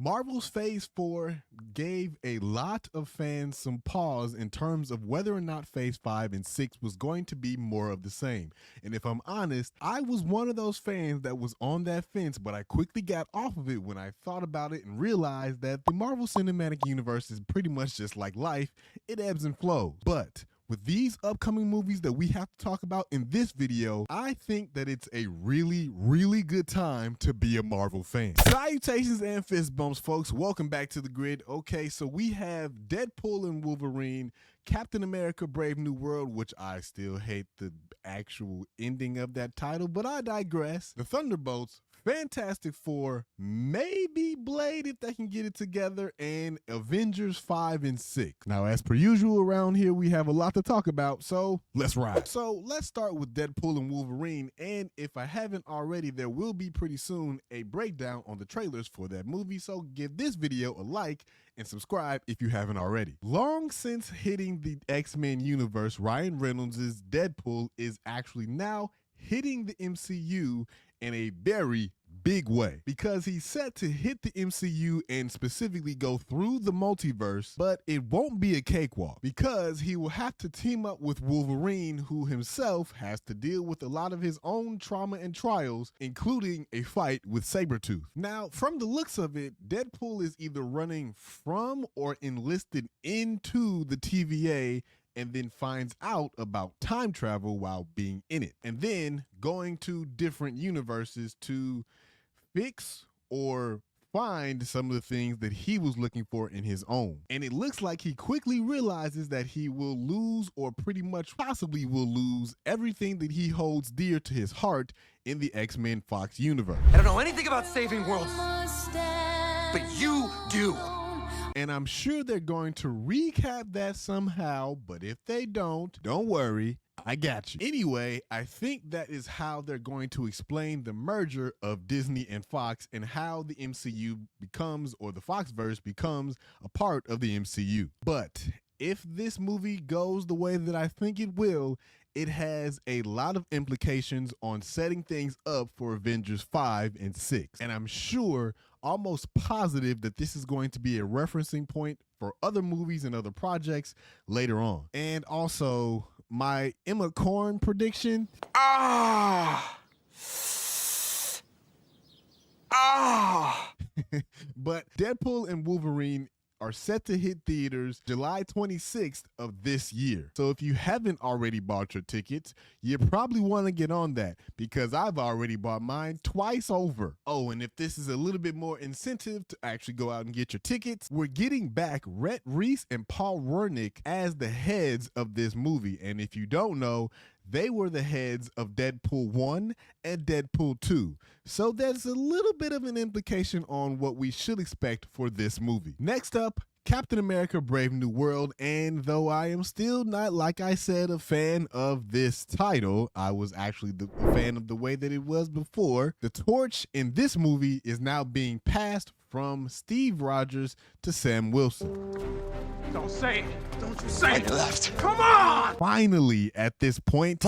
Marvel's Phase 4 gave a lot of fans some pause in terms of whether or not Phase 5 and 6 was going to be more of the same. And if I'm honest, I was one of those fans that was on that fence, but I quickly got off of it when I thought about it and realized that the Marvel Cinematic Universe is pretty much just like life. It ebbs and flows. But with these upcoming movies that we have to talk about in this video, I think that it's a really, really good time to be a Marvel fan. Salutations and fist bumps, folks. Welcome back to the grid. Okay, so we have Deadpool and Wolverine, Captain America Brave New World, which I still hate the actual ending of that title, but I digress. The Thunderbolts, Fantastic Four, maybe Blade if they can get it together, and Avengers 5 and 6. Now, as per usual around here, we have a lot to talk about, so let's ride. So let's start with Deadpool and Wolverine, and if I haven't already, there will be pretty soon a breakdown on the trailers for that movie, so give this video a like and subscribe if you haven't already. Long since hitting the X-Men universe, Ryan Reynolds' Deadpool is actually now hitting the MCU in a very big way, because he's set to hit the MCU and specifically go through the multiverse, but it won't be a cakewalk because he will have to team up with Wolverine, who himself has to deal with a lot of his own trauma and trials, including a fight with Sabretooth. Now, from the looks of it, Deadpool is either running from or enlisted into the TVA and then finds out about time travel while being in it, and then going to different universes to fix or find some of the things that he was looking for in his own. And it looks like he quickly realizes that he will lose, or pretty much possibly will lose, everything that he holds dear to his heart in the X-Men Fox universe. I don't know anything about saving worlds, but you do. And I'm sure they're going to recap that somehow, but if they don't worry, I got you. Anyway, I think that is how they're going to explain the merger of Disney and Fox and how the MCU becomes, or the Foxverse becomes, a part of the MCU. But if this movie goes the way that I think it will, it has a lot of implications on setting things up for Avengers 5 and 6. And I'm sure, almost positive, that this is going to be a referencing point for other movies and other projects later on. And also, my Emma Corrin prediction. But Deadpool and Wolverine are set to hit theaters July 26th of this year. So if you haven't already bought your tickets, you probably want to get on that, because I've already bought mine twice over. Oh, and if this is a little bit more incentive to actually go out and get your tickets, we're getting back Rhett Reese and Paul Wernick as the heads of this movie. And if you don't know, they were the heads of Deadpool 1 and Deadpool 2. So there's a little bit of an implication on what we should expect for this movie. Next up, Captain America Brave New World. And though I am still not, like I said, a fan of this title, I was actually a fan of the way that it was before. The torch in this movie is now being passed from Steve Rogers to Sam Wilson. Don't say it. Don't you say it. Left. Come on! Finally, at this point,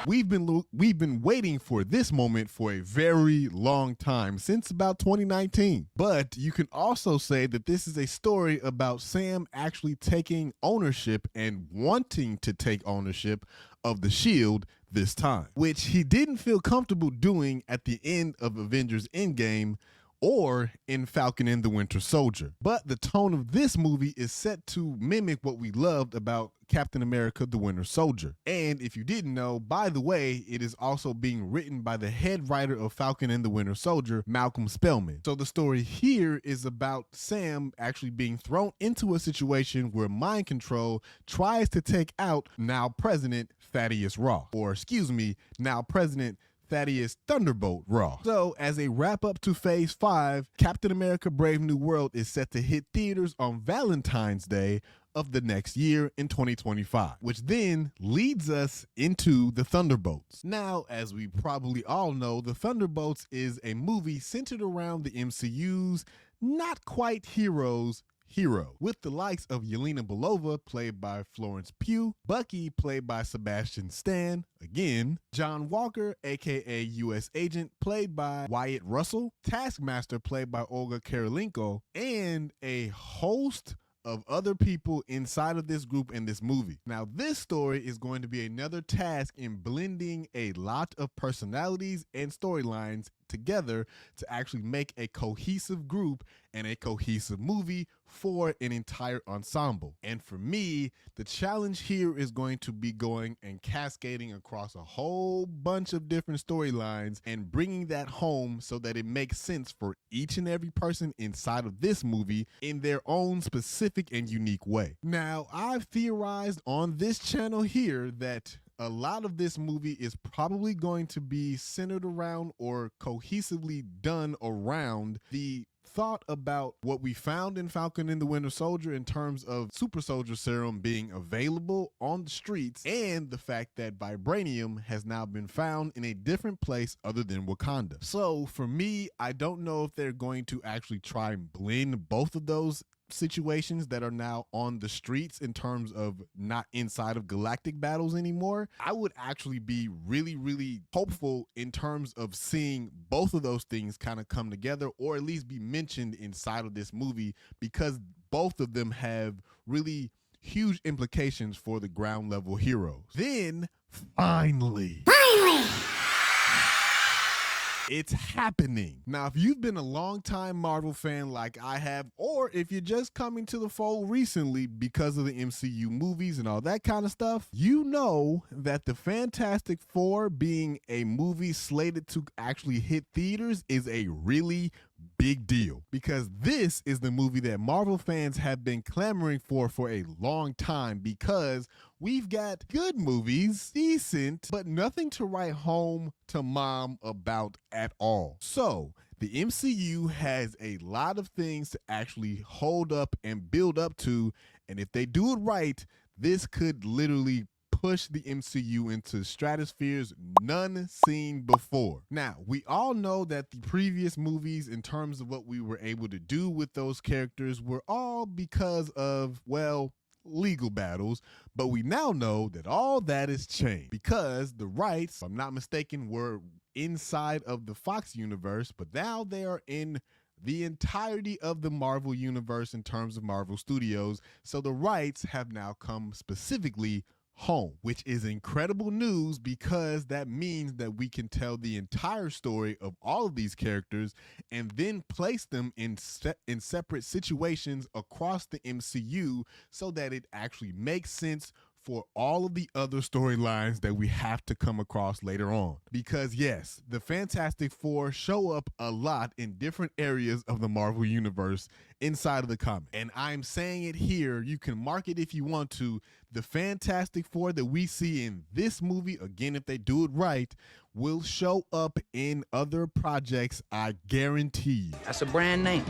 we've been waiting for this moment for a very long time, since about 2019. But you can also say that this is a story about Sam actually taking ownership and wanting to take ownership of the Shield this time, which he didn't feel comfortable doing at the end of Avengers Endgame or in Falcon and the Winter Soldier. But the tone of this movie is set to mimic what we loved about Captain America the Winter Soldier. And if you didn't know, by the way, it is also being written by the head writer of Falcon and the Winter Soldier, Malcolm Spellman. So the story here is about Sam actually being thrown into a situation where mind control tries to take out now President Thaddeus Ross, or excuse me, now President Thaddeus Thunderbolt Raw. So as a wrap up to Phase 5, Captain America Brave New World is set to hit theaters on Valentine's Day of the next year in 2025, which then leads us into the Thunderbolts. Now, as we probably all know, the Thunderbolts is a movie centered around the MCU's not quite heroes, hero, with the likes of Yelena Belova, played by Florence Pugh, Bucky, played by Sebastian Stan, again, John Walker, aka U.S. Agent, played by Wyatt Russell, Taskmaster, played by Olga Kurylenko, and a host of other people inside of this group in this movie. Now, this story is going to be another task in blending a lot of personalities and storylines together to actually make a cohesive group and a cohesive movie for an entire ensemble. And for me, the challenge here is going to be going and cascading across a whole bunch of different storylines and bringing that home so that it makes sense for each and every person inside of this movie in their own specific and unique way. Now, I've theorized on this channel here that a lot of this movie is probably going to be centered around or cohesively done around the thought about what we found in Falcon and the Winter Soldier in terms of super soldier serum being available on the streets, and the fact that vibranium has now been found in a different place other than Wakanda. So for me, I don't know if they're going to actually try and blend both of those situations that are now on the streets in terms of not inside of galactic battles anymore. I would actually be really, really hopeful in terms of seeing both of those things kind of come together, or at least be mentioned inside of this movie, because both of them have really huge implications for the ground level heroes. Then finally, it's happening. Now, if you've been a longtime Marvel fan like I have, or if you're just coming to the fold recently because of the MCU movies and all that kind of stuff, you know that the Fantastic Four being a movie slated to actually hit theaters is a really big deal, because this is the movie that Marvel fans have been clamoring for a long time, because we've got good movies, decent, but nothing to write home to mom about at all. So the MCU has a lot of things to actually hold up and build up to, and if they do it right, this could literally push the MCU into stratospheres none seen before. Now, we all know that the previous movies, in terms of what we were able to do with those characters, were all because of, well, legal battles, but we now know that all that has changed, because the rights, if I'm not mistaken, were inside of the Fox universe, but now they are in the entirety of the Marvel universe in terms of Marvel Studios. So the rights have now come specifically home, which is incredible news, because that means that we can tell the entire story of all of these characters and then place them in separate situations across the MCU so that it actually makes sense for all of the other storylines that we have to come across later on. Because yes, the Fantastic Four show up a lot in different areas of the Marvel Universe inside of the comic. And I'm saying it here, you can mark it if you want to, the Fantastic Four that we see in this movie, again, if they do it right, will show up in other projects, I guarantee. That's a brand name.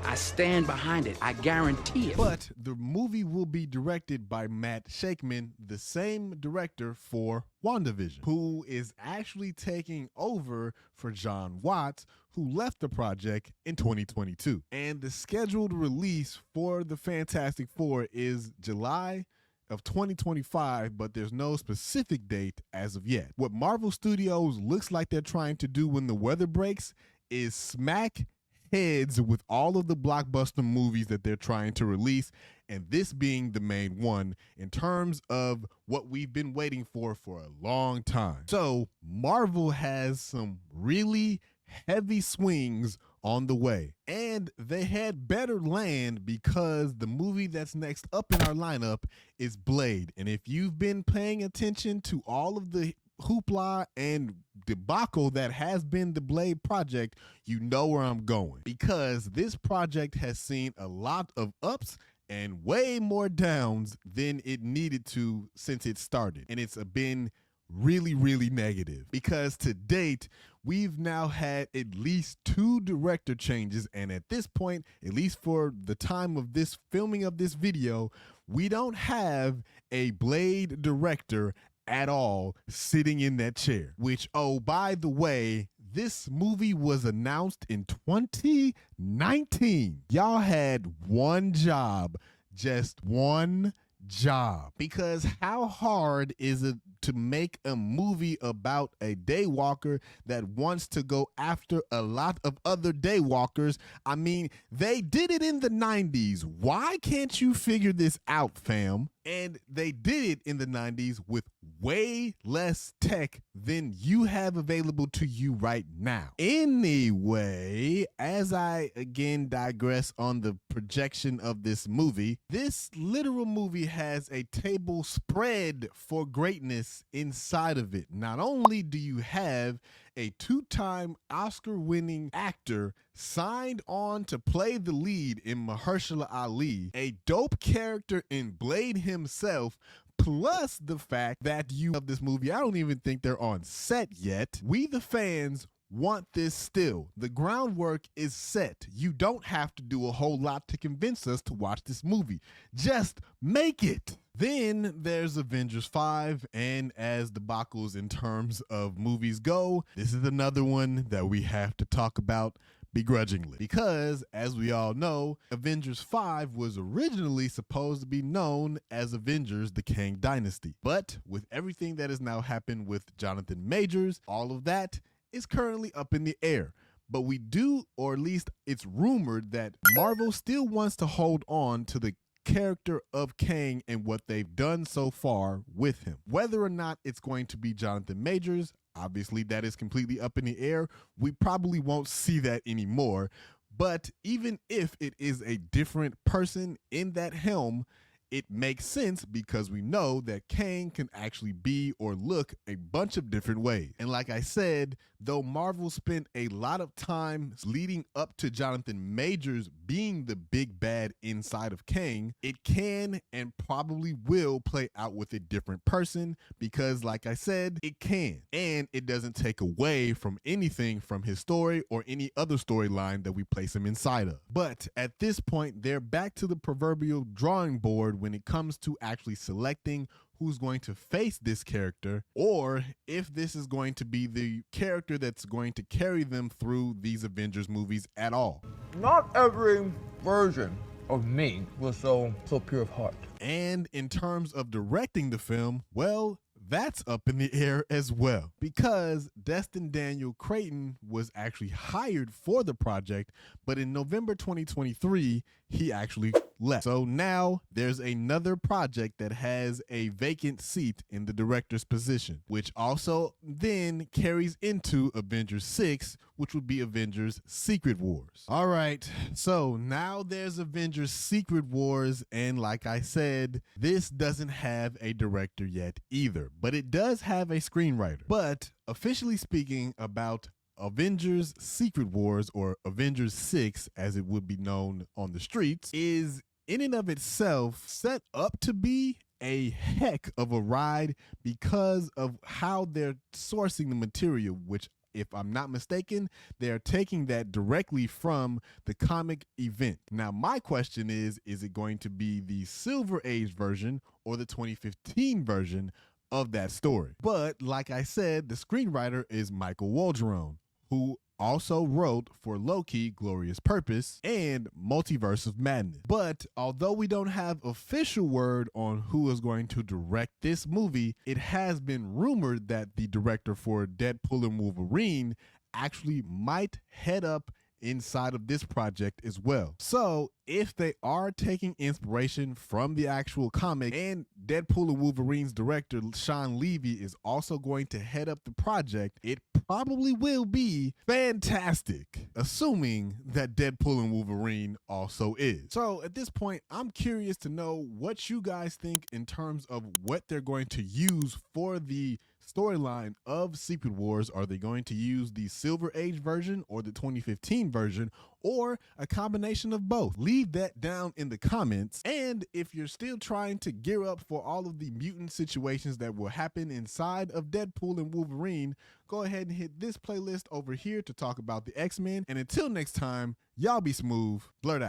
I stand behind it. I guarantee it. But the movie will be directed by Matt Shakman, the same director for WandaVision, who is actually taking over for John Watts, who left the project in 2022. And the scheduled release for the Fantastic Four is July of 2025, but there's no specific date as of yet. What Marvel Studios looks like they're trying to do when the weather breaks is smack heads with all of the blockbuster movies that they're trying to release, and this being the main one in terms of what we've been waiting for a long time. So Marvel has some really heavy swings on the way, and they had better land, because the movie that's next up in our lineup is Blade. And if you've been paying attention to all of the hoopla and debacle that has been the Blade project, you know where I'm going, because this project has seen a lot of ups and way more downs than it needed to since it started. And it's been really, really negative, because to date, we've now had at least 2 director changes. And at this point, at least for the time of this filming of this video, we don't have a Blade director at all sitting in that chair, which, oh, by the way, this movie was announced in 2019. Y'all had one job, just one job. Because how hard is it to make a movie about a daywalker that wants to go after a lot of other daywalkers? I mean, they did it in the 90s. Why can't you figure this out, fam? And they did it in the 90s with way less tech than you have available to you right now. Anyway, as I again digress on the projection of this movie, this literal movie has a table spread for greatness inside of it. Not only do you have a two-time Oscar-winning actor signed on to play the lead in Mahershala Ali, a dope character in Blade himself, plus the fact that you of this movie, I don't even think they're on set yet. We the fans want this still. The groundwork is set. You don't have to do a whole lot to convince us to watch this movie. Just make it. Then there's Avengers 5, and as debacles in terms of movies go, this is another one that we have to talk about begrudgingly. Because, as we all know, Avengers 5 was originally supposed to be known as Avengers: The Kang Dynasty. But with everything that has now happened with Jonathan Majors, all of that is currently up in the air. But we do, or at least it's rumored, that Marvel still wants to hold on to the character of Kang and what they've done so far with him. Whether or not it's going to be Jonathan Majors, obviously that is completely up in the air. We probably won't see that anymore. But even if it is a different person in that helm, it makes sense because we know that Kang can actually be or look a bunch of different ways. And like I said, though Marvel spent a lot of time leading up to Jonathan Majors being the big bad inside of Kang, it can and probably will play out with a different person because, like I said, it can. And it doesn't take away from anything from his story or any other storyline that we place him inside of. But at this point, they're back to the proverbial drawing board when it comes to actually selecting who's going to face this character, or if this is going to be the character that's going to carry them through these Avengers movies at all. Not every version of me was so pure of heart. And in terms of directing the film, well, that's up in the air as well, because Destin Daniel Cretton was actually hired for the project, but in November 2023, he actually left. So now there's another project that has a vacant seat in the director's position, which also then carries into Avengers 6, which would be Avengers Secret Wars. All right, so now there's Avengers Secret Wars, and like I said, this doesn't have a director yet either, but it does have a screenwriter. But officially speaking about Avengers Secret Wars, or Avengers 6 as it would be known on the streets, is in and of itself set up to be a heck of a ride because of how they're sourcing the material, which, if I'm not mistaken, they're taking that directly from the comic event. Now, my question is it going to be the Silver Age version or the 2015 version of that story? But like I said, the screenwriter is Michael Waldron, who also wrote for Loki, Glorious Purpose, and Multiverse of Madness. But although we don't have official word on who is going to direct this movie, it has been rumored that the director for Deadpool and Wolverine actually might head up inside of this project as well. So if they are taking inspiration from the actual comic, and Deadpool and Wolverine's director Sean Levy is also going to head up the project, it probably will be fantastic, assuming that Deadpool and Wolverine also is. So at this point, I'm curious to know what you guys think in terms of what they're going to use for the storyline of Secret Wars. Are they going to use the Silver Age version or the 2015 version, or a combination of both? Leave that down in the comments. And if you're still trying to gear up for all of the mutant situations that will happen inside of Deadpool and Wolverine, go ahead and hit this playlist over here to talk about the X-Men. And until next time, y'all be smooth. Blurt out.